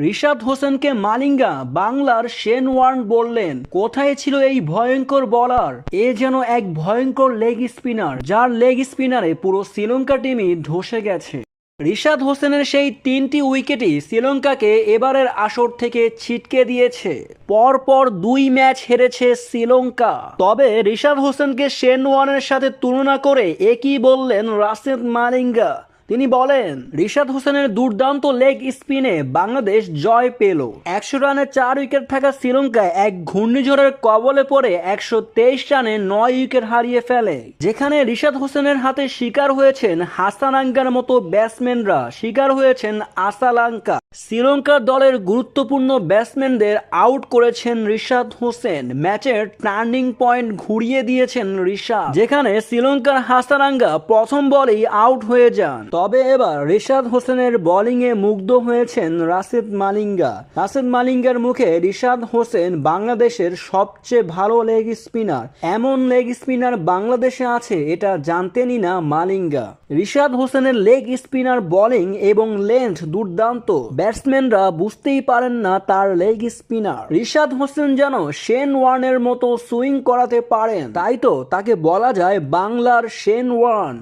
রিশাদ হোসেনকে মালিঙ্গা বাংলার Shane Warne বললেন, কোথায় ছিল এই ভয়ঙ্কর বোলার? এ যেন এক ভয়ঙ্কর লেগ স্পিনার, যার লেগ স্পিনারে পুরো শ্রীলঙ্কা টিমই ধসে গেছে। রিশাদ হোসেনের সেই 3টি উইকেটই শ্রীলঙ্কাকে এবারের আসর থেকে ছিটকে দিয়েছে। পরপর 2 ম্যাচ হেরেছে শ্রীলঙ্কা। তবে রিশাদ হোসেনকে শেন ওয়ার্নের সাথে তুলনা করে একই বললেন রাশেদ মালিঙ্গা। তিনি বলেন, রিশাদ হোসেনের দুর্দান্ত লেগ স্পিনে বাংলাদেশ জয় পেল। 100 রানে 4 উইকেট থাকা শ্রীলঙ্কা এক ঘূর্ণিঝড়ের কবলে পড়ে 123 রানে 9 উইকেট হারিয়ে ফেলে। যেখানে রিশাদ হোসেনের হাতে শিকার হয়েছেন হাসালাঙ্কার মতো ব্যাটসম্যানরা, শিকার হয়েছেন আসালাঙ্কা। শ্রীলঙ্কার দলের গুরুত্বপূর্ণ ব্যাটসম্যানদের আউট করেছেন রিশাদ হোসেন। ম্যাচের টার্নিং পয়েন্ট ঘুরিয়ে দিয়েছেন রিশাদ, যেখানে শ্রীলঙ্কার হাসালাঙ্কা প্রথম বলেই আউট হয়ে যান। তবে এবার রিশাদ হোসেনের বোলিংয়ে মুগ্ধ হয়েছেন রাশেদ মালিঙ্গা। রাশেদ মালিঙ্গার মুখে রিশাদ হোসেন বাংলাদেশের সবচেয়ে ভালো লেগ স্পিনার, এমন লেগ স্পিনার বাংলাদেশে আছে এটা জানতেনই না মালিঙ্গা। রিশাদ হোসেনের লেগ স্পিনার বোলিং এবং লেন্থ দুর্দান্ত, ব্যাটসম্যানরা বুঝতেই পারেন না তার লেগ স্পিনার। রিশাদ হোসেন যেন শেন ওয়ার্নের মতো সুইং করাতে পারেন, তাই তো তাকে বলা যায় বাংলার শেন ওয়ার্ন।